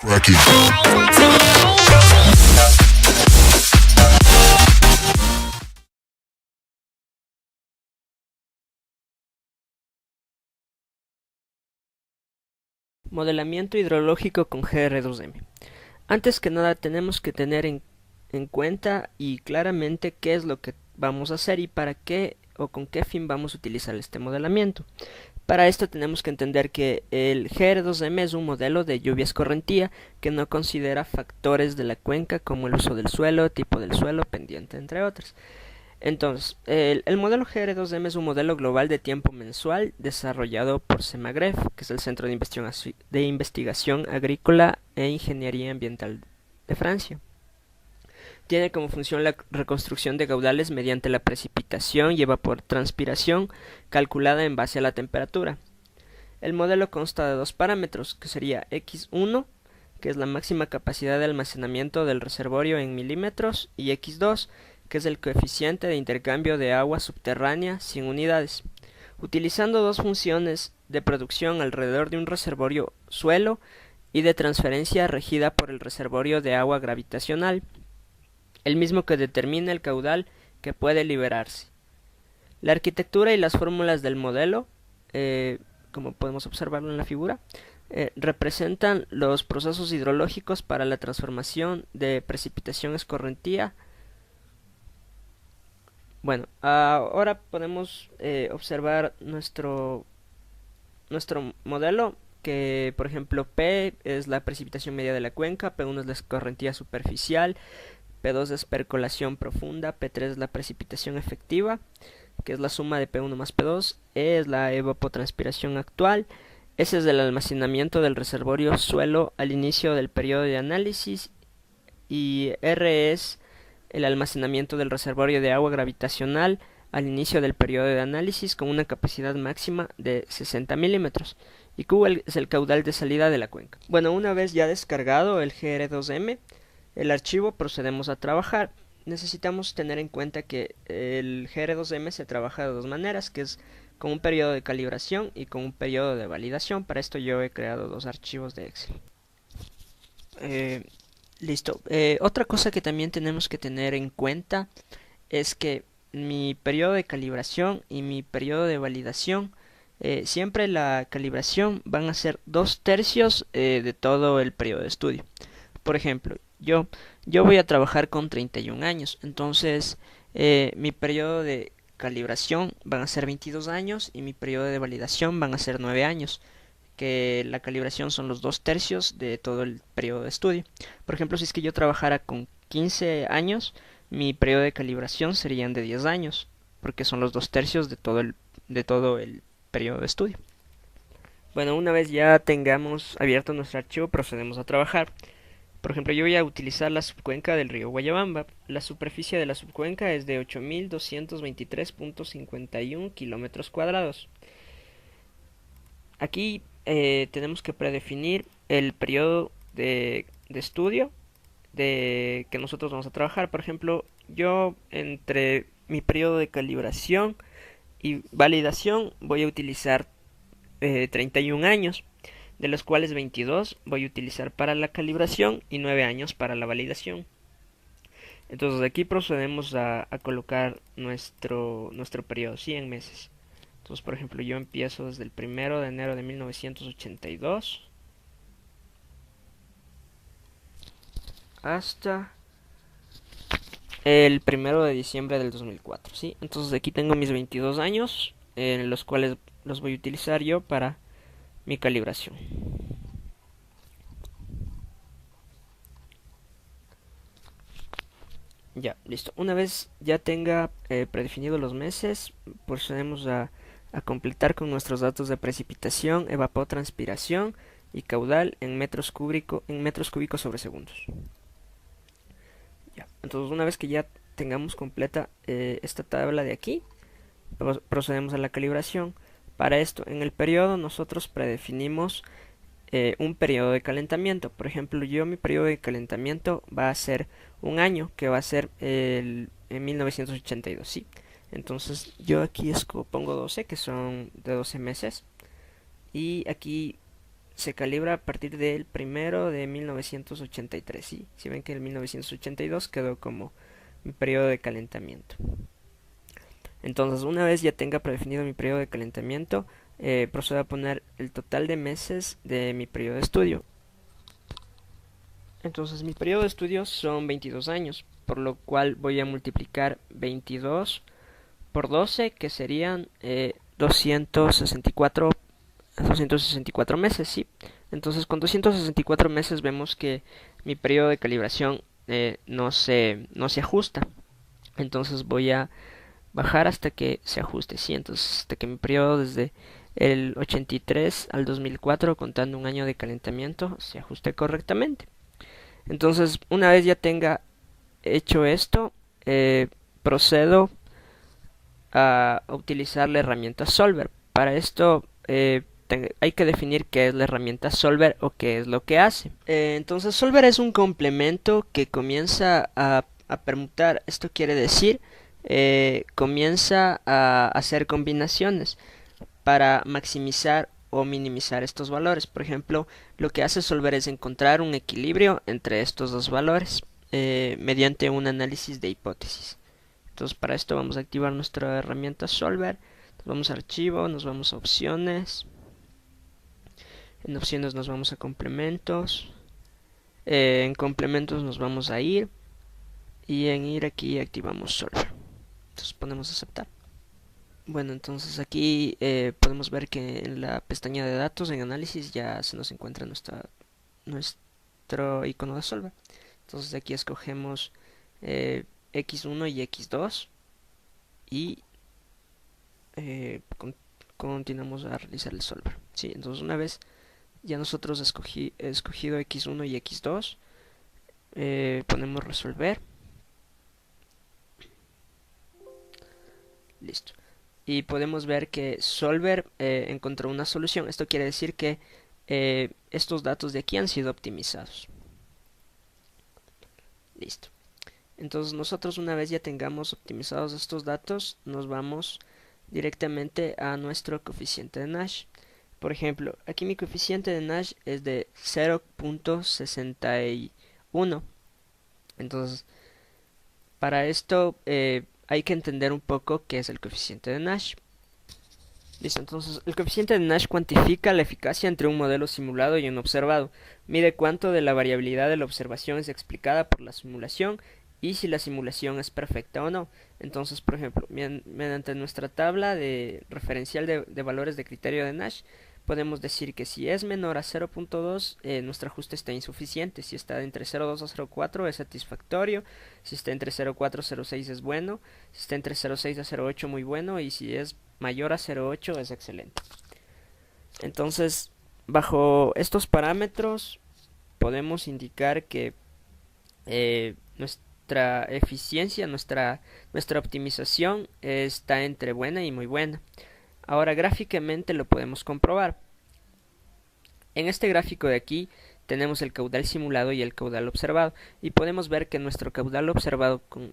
Cracky. Modelamiento hidrológico con GR2M. Antes que nada tenemos que tener en cuenta y claramente qué es lo que vamos a hacer y para qué o con qué fin vamos a utilizar este modelamiento. Para esto tenemos que entender que el GR2M es un modelo de lluvia escorrentía que no considera factores de la cuenca como el uso del suelo, tipo del suelo, pendiente, entre otros. Entonces, el modelo GR2M es un modelo global de tiempo mensual desarrollado por CEMAGREF, que es el Centro de Investigación Agrícola e Ingeniería Ambiental de Francia. Tiene como función la reconstrucción de caudales mediante la precipitación y evapotranspiración calculada en base a la temperatura. El modelo consta de dos parámetros, que sería X1, que es la máxima capacidad de almacenamiento del reservorio en milímetros, y X2, que es el coeficiente de intercambio de agua subterránea sin unidades, utilizando dos funciones de producción alrededor de un reservorio suelo y de transferencia regida por el reservorio de agua gravitacional, el mismo que determina el caudal que puede liberarse. La arquitectura y las fórmulas del modelo, como podemos observarlo en la figura, representan los procesos hidrológicos para la transformación de precipitación escorrentía. Bueno, ahora podemos observar nuestro modelo, que por ejemplo P es la precipitación media de la cuenca, P1 es la escorrentía superficial, P2 es percolación profunda, P3 es la precipitación efectiva, que es la suma de P1 más P2, E es la evapotranspiración actual, S es el almacenamiento del reservorio suelo al inicio del periodo de análisis y R es el almacenamiento del reservorio de agua gravitacional al inicio del periodo de análisis con una capacidad máxima de 60 milímetros y Q es el caudal de salida de la cuenca. Bueno, una vez ya descargado el GR2M, el archivo, procedemos a trabajar. Necesitamos tener en cuenta que el GR2M se trabaja de dos maneras, que es con un periodo de calibración y con un periodo de validación. Para esto yo he creado dos archivos de Excel. Listo. Otra cosa que también tenemos que tener en cuenta es que mi periodo de calibración y mi periodo de validación, siempre la calibración van a ser 2/3 de todo el periodo de estudio. Por ejemplo, yo voy a trabajar con 31 años, entonces mi periodo de calibración van a ser 22 años y mi periodo de validación van a ser 9 años, que la calibración son los 2/3 de todo el periodo de estudio. Por ejemplo, si es que yo trabajara con 15 años, mi periodo de calibración serían de 10 años, porque son los 2/3 de todo el periodo de estudio. Bueno, una vez ya tengamos abierto nuestro archivo, procedemos a trabajar. Por ejemplo, yo voy a utilizar la subcuenca del río Guayabamba. La superficie de la subcuenca es de 8.223.51 kilómetros cuadrados. Aquí tenemos que predefinir el periodo de estudio que nosotros vamos a trabajar. Por ejemplo, yo entre mi periodo de calibración y validación voy a utilizar 31 años, de los cuales 22 voy a utilizar para la calibración y 9 años para la validación. Entonces aquí procedemos a colocar nuestro periodo, 100 meses. Entonces, por ejemplo, yo empiezo desde el 1 de enero de 1982 hasta el 1 de diciembre del 2004, ¿sí? Entonces aquí tengo mis 22 años, en los cuales los voy a utilizar yo para mi calibración. Ya, listo. Una vez ya tenga predefinidos los meses, procedemos a completar con nuestros datos de precipitación, evapotranspiración y caudal en metros cúbicos sobre segundos. Ya, entonces una vez que ya tengamos completa esta tabla de aquí, procedemos a la calibración. Para esto, en el periodo nosotros predefinimos un periodo de calentamiento. Por ejemplo, mi periodo de calentamiento va a ser un año, que va a ser en 1982, ¿sí? Entonces yo aquí pongo 12, que son de 12 meses. Y aquí se calibra a partir del 1 de 1983. Sí, si ven que el 1982 quedó como mi periodo de calentamiento. Entonces, una vez ya tenga predefinido mi periodo de calentamiento, procedo a poner el total de meses de mi periodo de estudio. Entonces, mi periodo de estudio son 22 años, por lo cual voy a multiplicar 22 por 12, que serían 264 meses, ¿sí? Entonces, con 264 meses vemos que mi periodo de calibración no se ajusta. Entonces voy a bajar hasta que se ajuste, sí. Entonces, hasta que mi periodo desde el 83 al 2004, contando un año de calentamiento, se ajuste correctamente. Entonces, una vez ya tenga hecho esto, procedo a utilizar la herramienta Solver. Para esto hay que definir qué es la herramienta Solver o qué es lo que hace. Entonces, Solver es un complemento que comienza a permutar. Esto quiere decir comienza a hacer combinaciones para maximizar o minimizar estos valores. Por ejemplo, lo que hace Solver es encontrar un equilibrio entre estos dos valores mediante un análisis de hipótesis. Entonces, para esto vamos a activar nuestra herramienta Solver. Nos vamos a archivo, nos vamos a opciones. En opciones nos vamos a complementos. En complementos nos vamos a ir. Y en ir aquí activamos Solver. Entonces ponemos aceptar. Bueno, entonces aquí podemos ver que en la pestaña de datos, en análisis, ya se nos encuentra nuestro icono de Solver. Entonces aquí escogemos X1 y X2 y continuamos a realizar el Solver. Sí, entonces una vez ya nosotros escogido X1 y X2, ponemos resolver. Listo. Y podemos ver que Solver encontró una solución. Esto quiere decir que estos datos de aquí han sido optimizados. Listo. Entonces nosotros, una vez ya tengamos optimizados estos datos, nos vamos directamente a nuestro coeficiente de Nash. Por ejemplo, aquí mi coeficiente de Nash es de 0.61. Entonces, para esto hay que entender un poco qué es el coeficiente de Nash. Listo, entonces el coeficiente de Nash cuantifica la eficacia entre un modelo simulado y un observado. Mide cuánto de la variabilidad de la observación es explicada por la simulación y si la simulación es perfecta o no. Entonces, por ejemplo, mediante nuestra tabla de referencial de valores de criterio de Nash, podemos decir que si es menor a 0.2, nuestro ajuste está insuficiente. Si está entre 0.2 a 0.4 es satisfactorio. Si está entre 0.4 a 0.6 es bueno. Si está entre 0.6 a 0.8 muy bueno. Y si es mayor a 0.8 es excelente. Entonces, bajo estos parámetros podemos indicar que nuestra eficiencia, nuestra optimización está entre buena y muy buena. Ahora gráficamente lo podemos comprobar. En este gráfico de aquí tenemos el caudal simulado y el caudal observado, y podemos ver que nuestro caudal observado con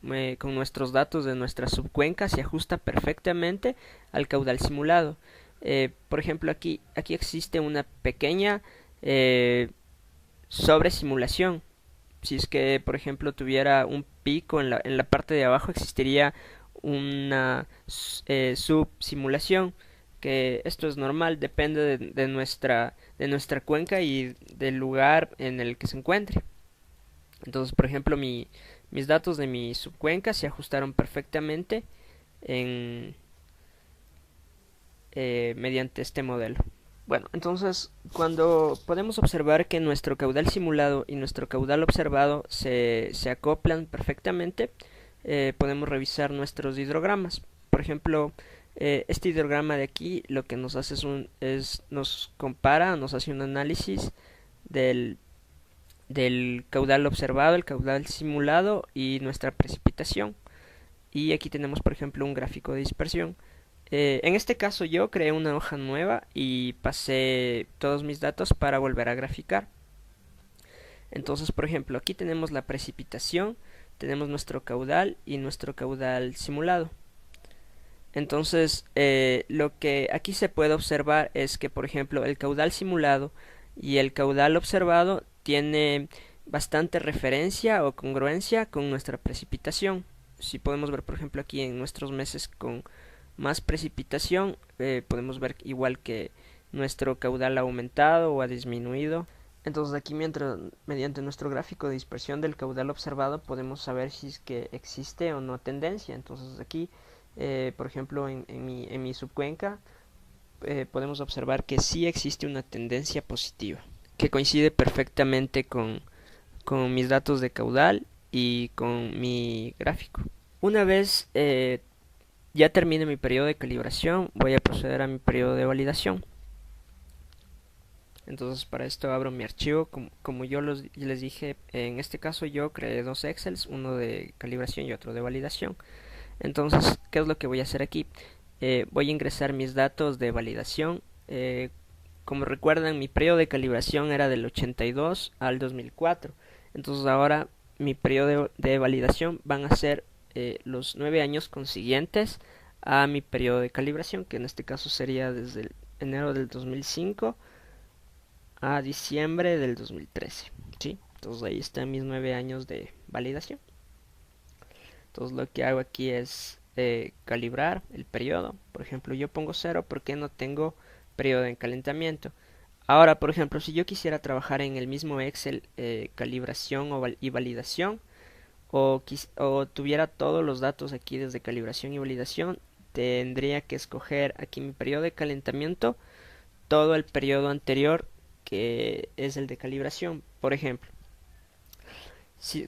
nuestros datos de nuestra subcuenca se ajusta perfectamente al caudal simulado. Por ejemplo, aquí existe una pequeña sobresimulación. Si es que, por ejemplo, tuviera un pico en la parte de abajo, existiría una subsimulación, que esto es normal, depende de nuestra cuenca y del lugar en el que se encuentre. Entonces, por ejemplo, mis datos de mi subcuenca se ajustaron perfectamente mediante este modelo. Bueno, entonces cuando podemos observar que nuestro caudal simulado y nuestro caudal observado se acoplan perfectamente, podemos revisar nuestros hidrogramas. Por ejemplo, este hidrograma de aquí lo que nos hace nos compara, nos hace un análisis del caudal observado, el caudal simulado y nuestra precipitación. Y aquí tenemos, por ejemplo, un gráfico de dispersión. En este caso yo creé una hoja nueva y pasé todos mis datos para volver a graficar. Entonces, por ejemplo, aquí tenemos la precipitación, tenemos nuestro caudal y nuestro caudal simulado. Entonces, lo que aquí se puede observar es que, por ejemplo, el caudal simulado y el caudal observado tiene bastante referencia o congruencia con nuestra precipitación. Si podemos ver, por ejemplo, aquí en nuestros meses con más precipitación, podemos ver igual que nuestro caudal ha aumentado o ha disminuido. Entonces aquí mediante nuestro gráfico de dispersión del caudal observado podemos saber si es que existe o no tendencia. Entonces aquí, por ejemplo, en mi subcuenca podemos observar que sí existe una tendencia positiva, que coincide perfectamente con mis datos de caudal y con mi gráfico. Una vez ya termine mi periodo de calibración, voy a proceder a mi periodo de validación. Entonces para esto abro mi archivo, como yo les dije, en este caso yo creé dos Excels, uno de calibración y otro de validación. Entonces, ¿qué es lo que voy a hacer aquí? Voy a ingresar mis datos de validación. Como recuerdan, mi periodo de calibración era del 82 al 2004. Entonces ahora mi periodo de validación van a ser los 9 años consiguientes a mi periodo de calibración, que en este caso sería desde enero del 2005 a diciembre del 2013. ¿Sí? Entonces ahí están mis 9 años de validación. Entonces lo que hago aquí es calibrar el periodo. Por ejemplo, yo pongo 0 porque no tengo periodo de calentamiento. Ahora, por ejemplo, si yo quisiera trabajar en el mismo Excel calibración y validación, o tuviera todos los datos aquí desde calibración y validación, tendría que escoger aquí mi periodo de calentamiento, todo el periodo anterior que es el de calibración. Por ejemplo,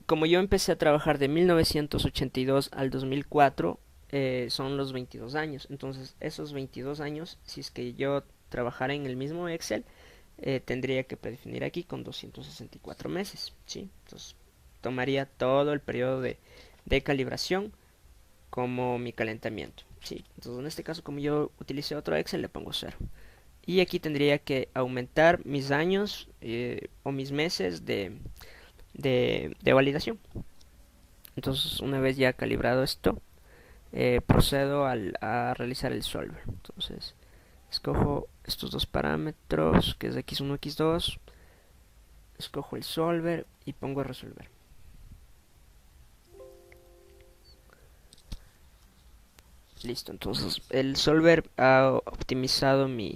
como yo empecé a trabajar de 1982 al 2004, son los 22 años. Entonces, esos 22 años, si es que yo trabajara en el mismo Excel, tendría que predefinir aquí con 264 meses. ¿Sí? Entonces, tomaría todo el periodo de calibración como mi calentamiento. ¿Sí? Entonces, en este caso, como yo utilicé otro Excel, le pongo 0. Y aquí tendría que aumentar mis años o mis meses de validación. Entonces, una vez ya calibrado esto, procedo a realizar el solver. Entonces, escojo estos dos parámetros, que es x1, x2, escojo el solver y pongo a resolver. Listo, entonces el solver ha optimizado mi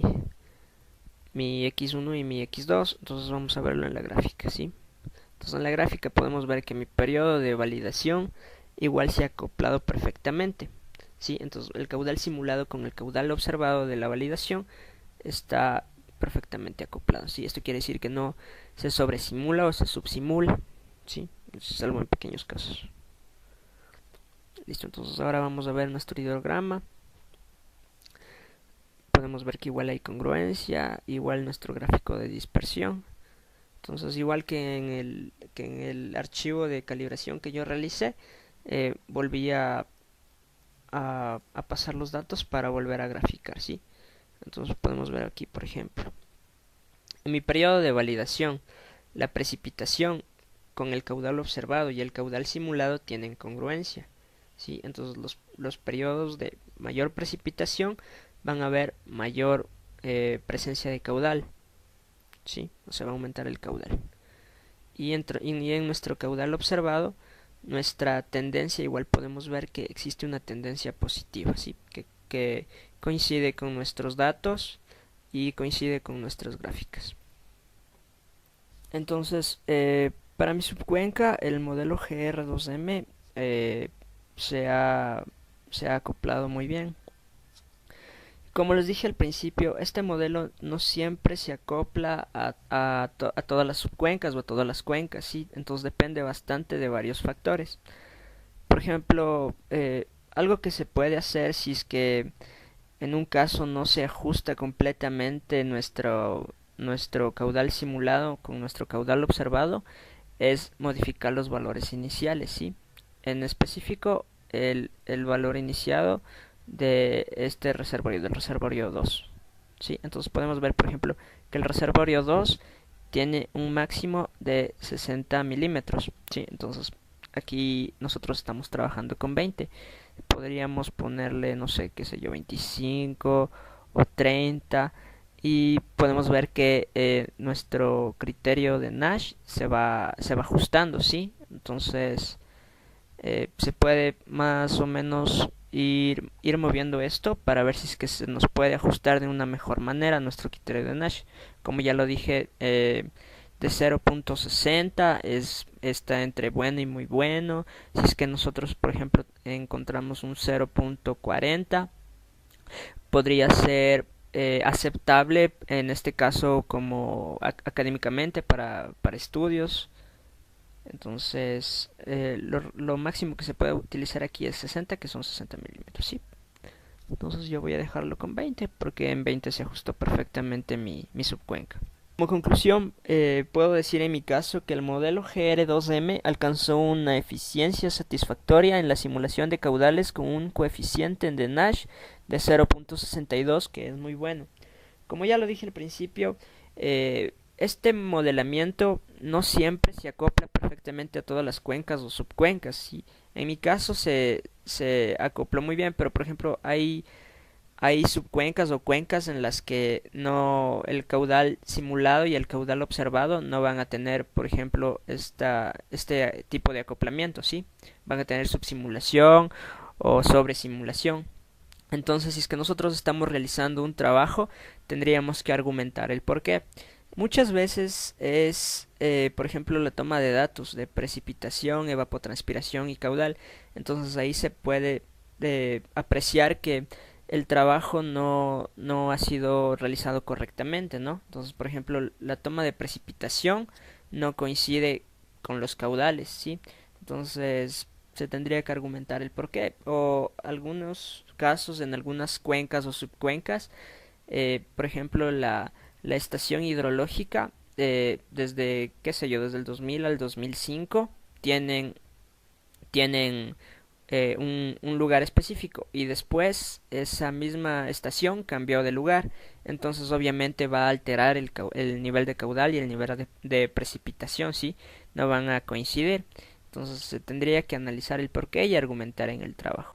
x1 y mi x2, entonces vamos a verlo en la gráfica, ¿sí? Entonces en la gráfica podemos ver que mi periodo de validación igual se ha acoplado perfectamente, ¿sí? Entonces el caudal simulado con el caudal observado de la validación está perfectamente acoplado, ¿sí? Esto quiere decir que no se sobresimula o se subsimula, ¿sí? Salvo en pequeños casos. Listo, entonces ahora vamos a ver nuestro hidrograma. Podemos ver que igual hay congruencia, igual nuestro gráfico de dispersión. Entonces, igual que en el archivo de calibración que yo realicé, volví a pasar los datos para volver a graficar, ¿sí? Entonces podemos ver aquí, por ejemplo, en mi periodo de validación, la precipitación con el caudal observado y el caudal simulado tienen congruencia, ¿sí? Entonces los periodos de mayor precipitación van a haber mayor presencia de caudal, ¿sí? O sea, va a aumentar el caudal. Y en nuestro caudal observado, nuestra tendencia, igual podemos ver que existe una tendencia positiva, ¿sí? Que coincide con nuestros datos y coincide con nuestras gráficas. Entonces, para mi subcuenca, el modelo GR2M se ha acoplado muy bien. Como les dije al principio, este modelo no siempre se acopla a todas las subcuencas o a todas las cuencas, ¿sí? Entonces depende bastante de varios factores. Por ejemplo, algo que se puede hacer si es que en un caso no se ajusta completamente nuestro caudal simulado con nuestro caudal observado, es modificar los valores iniciales, ¿sí? En específico, el valor iniciado de este reservorio, del reservorio 2, ¿sí? Entonces podemos ver, por ejemplo, que el reservorio 2 tiene un máximo de 60 milímetros, ¿sí? Entonces aquí nosotros estamos trabajando con 20. Podríamos ponerle, no sé, qué sé yo, 25 o 30. y podemos ver que nuestro criterio de Nash se va ajustando, ¿sí? Entonces se puede más o menos ir moviendo esto para ver si es que se nos puede ajustar de una mejor manera nuestro criterio de Nash. Como ya lo dije, de 0.60 está entre bueno y muy bueno. Si es que nosotros, por ejemplo, encontramos un 0.40, podría ser aceptable en este caso como académicamente para estudios. Entonces, lo máximo que se puede utilizar aquí es 60, que son 60 milímetros, ¿sí? Entonces yo voy a dejarlo con 20 porque en 20 se ajustó perfectamente mi subcuenca. Como conclusión, puedo decir en mi caso que el modelo GR2M alcanzó una eficiencia satisfactoria en la simulación de caudales con un coeficiente de Nash de 0.62, que es muy bueno. Como ya lo dije al principio, este modelamiento no siempre se acopla perfectamente a todas las cuencas o subcuencas. ¿Sí? En mi caso se acopló muy bien, pero por ejemplo hay subcuencas o cuencas en las que no el caudal simulado y el caudal observado no van a tener, por ejemplo, este tipo de acoplamiento, ¿sí? Van a tener subsimulación o sobresimulación. Entonces, si es que nosotros estamos realizando un trabajo, tendríamos que argumentar el por qué. Muchas veces es, por ejemplo, la toma de datos de precipitación, evapotranspiración y caudal. Entonces ahí se puede apreciar que el trabajo no ha sido realizado correctamente, ¿no? Entonces, por ejemplo, la toma de precipitación no coincide con los caudales, ¿sí? Entonces, se tendría que argumentar el por qué. O algunos casos en algunas cuencas o subcuencas, por ejemplo, la estación hidrológica, desde, qué sé yo, desde el 2000 al 2005, tienen un lugar específico y después esa misma estación cambió de lugar, entonces obviamente va a alterar el nivel de caudal y el nivel de precipitación, ¿sí? No van a coincidir, entonces se tendría que analizar el porqué y argumentar en el trabajo.